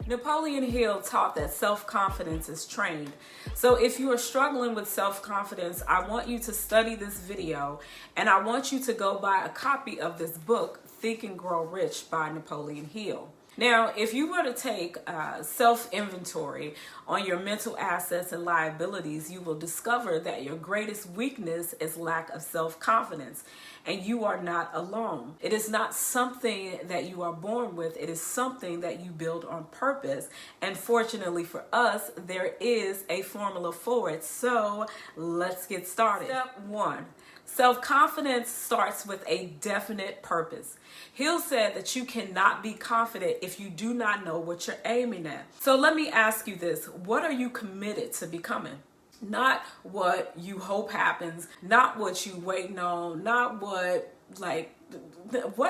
Napoleon Hill taught that self-confidence is trained. So if you are struggling with self-confidence, I want you to study this video and I want you to go buy a copy of this book, Think and Grow Rich by Napoleon Hill. Now, if you were to take self-inventory on your mental assets and liabilities, you will discover that your greatest weakness is lack of self-confidence, and you are not alone. It is not something that you are born with. It is something that you build on purpose, and fortunately for us, there is a formula for it. So let's get started. Step 1. Self-confidence starts with a definite purpose. Hill said that you cannot be confident if you do not know what you're aiming at. So let me ask you this. What are you committed to becoming? Not what you hope happens, not what you waiting on, not what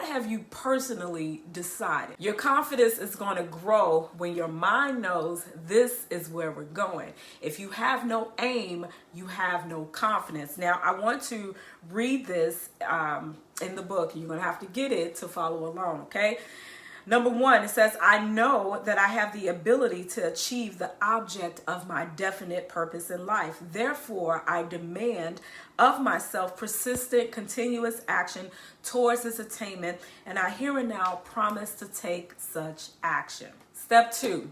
have you personally decided? Your confidence is going to grow when your mind knows this is where we're going. If you have no aim, you have no confidence. Now, I want to read this in the book. You're going to have to get it to follow along, okay? Number 1, it says, I know that I have the ability to achieve the object of my definite purpose in life. Therefore, I demand of myself persistent, continuous action towards this attainment, and I here and now promise to take such action. Step 2,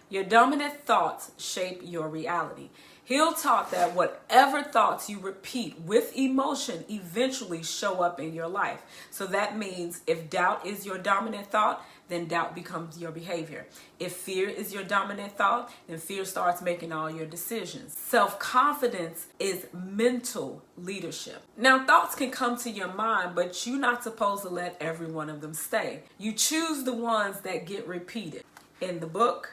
your dominant thoughts shape your reality. Hill taught that whatever thoughts you repeat with emotion eventually show up in your life. So that means if doubt is your dominant thought, then doubt becomes your behavior. If fear is your dominant thought, then fear starts making all your decisions. Self-confidence is mental leadership. Now, thoughts can come to your mind, but you're not supposed to let every one of them stay. You choose the ones that get repeated. In the book,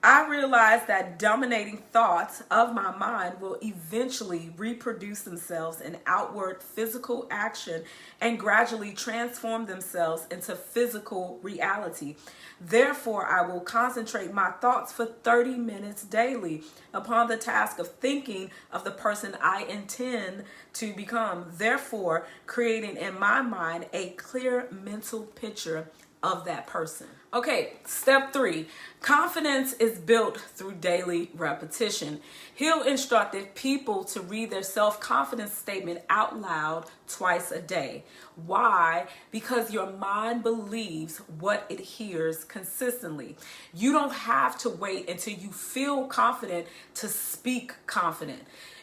I realized that dominating thoughts of my mind will eventually reproduce themselves in outward physical action and gradually transform themselves into physical reality. Therefore, I will concentrate my thoughts for 30 minutes daily upon the task of thinking of the person I intend to become. Therefore, creating in my mind a clear mental picture of that person. Okay, step 3, confidence is built through daily repetition. Hill instructed people to read their self-confidence statement out loud twice a day. Why? Because your mind believes what it hears consistently. You don't have to wait until you feel confident to speak confident.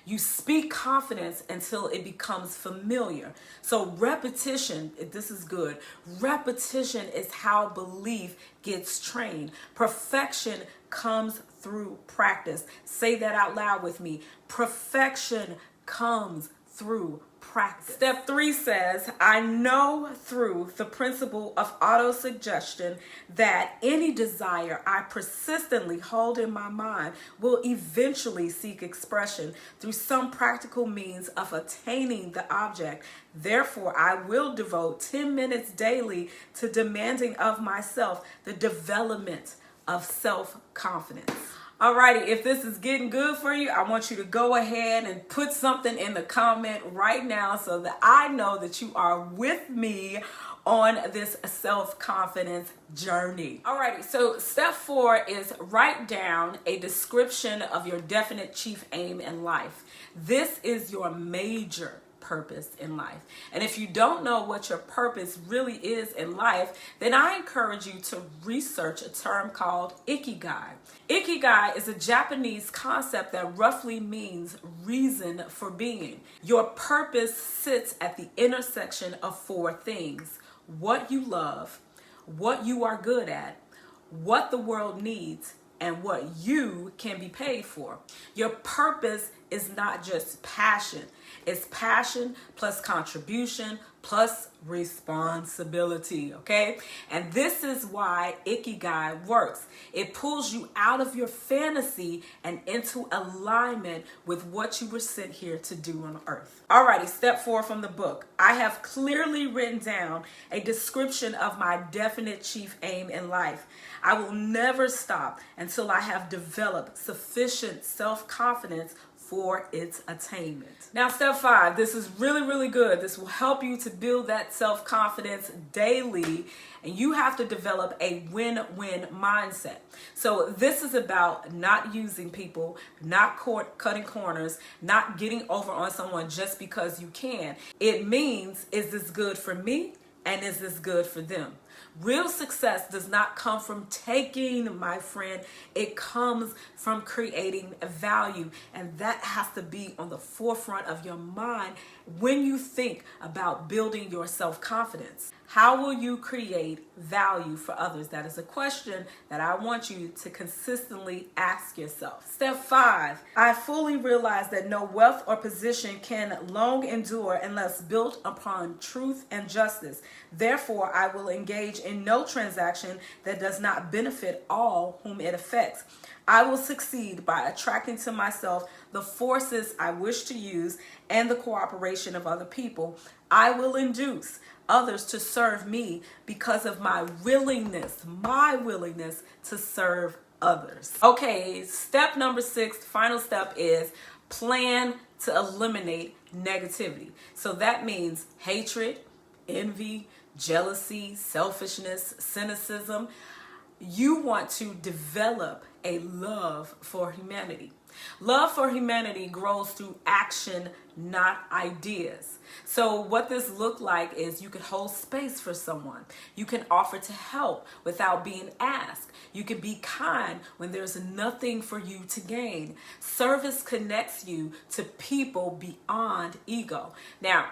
You speak confidence until it becomes familiar. So repetition, this is good. Repetition is how belief gets trained. Perfection comes through practice. Say that out loud with me. Perfection comes through practice. Step 3 says, I know through the principle of autosuggestion that any desire I persistently hold in my mind will eventually seek expression through some practical means of attaining the object. Therefore, I will devote 10 minutes daily to demanding of myself the development of self-confidence. Alrighty, if this is getting good for you, I want you to go ahead and put something in the comment right now so that I know that you are with me on this self-confidence journey. Alrighty, so step 4 is write down a description of your definite chief aim in life. This is your major purpose in life. And if you don't know what your purpose really is in life, then I encourage you to research a term called ikigai. Ikigai is a Japanese concept that roughly means reason for being. Your purpose sits at the intersection of 4 things: what you love, what you are good at, what the world needs, and what you can be paid for. Your purpose is not just passion. It's passion plus contribution plus responsibility, okay? And this is why Ikigai works. It pulls you out of your fantasy and into alignment with what you were sent here to do on earth. Alrighty, step 4 from the book. I have clearly written down a description of my definite chief aim in life. I will never stop until I have developed sufficient self-confidence for its attainment. Now, step 5, this is really, really good. This will help you to build that self-confidence daily, and you have to develop a win-win mindset. So this is about not using people, not cutting corners, not getting over on someone just because you can. It means, is this good for me? And is this good for them? Real success does not come from taking, my friend. It comes from creating value. And that has to be on the forefront of your mind when you think about building your self-confidence. How will you create value for others? That is a question that I want you to consistently ask yourself. Step 5, I fully realize that no wealth or position can long endure unless built upon truth and justice. Therefore, I will engage in no transaction that does not benefit all whom it affects. I will succeed by attracting to myself the forces I wish to use and the cooperation of other people. I will induce others to serve me because of my willingness to serve others. Okay, step number 6, final step is plan to eliminate negativity. So that means hatred, envy, jealousy, selfishness, cynicism. You want to develop a love for humanity. Love for humanity grows through action, not ideas. So what this looks like is you can hold space for someone. You can offer to help without being asked. You can be kind when there's nothing for you to gain. Service connects you to people beyond ego. Now,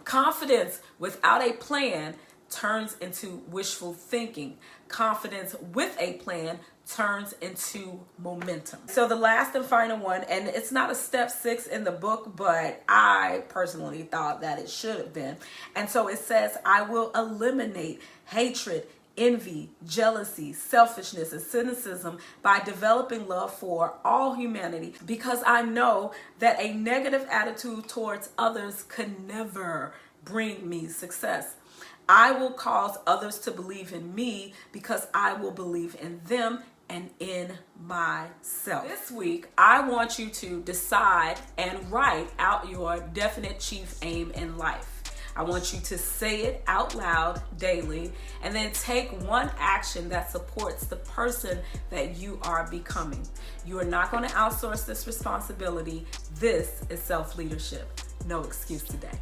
confidence without a plan turns into wishful thinking. Confidence with a plan turns into momentum. So the last and final one, and it's not a step 6 in the book, but I personally thought that it should have been. And so it says, I will eliminate hatred, envy, jealousy, selfishness, and cynicism by developing love for all humanity, because I know that a negative attitude towards others can never bring me success. I will cause others to believe in me because I will believe in them and in myself. This week, I want you to decide and write out your definite chief aim in life. I want you to say it out loud daily and then take one action that supports the person that you are becoming. You are not going to outsource this responsibility. This is self-leadership. No excuse today.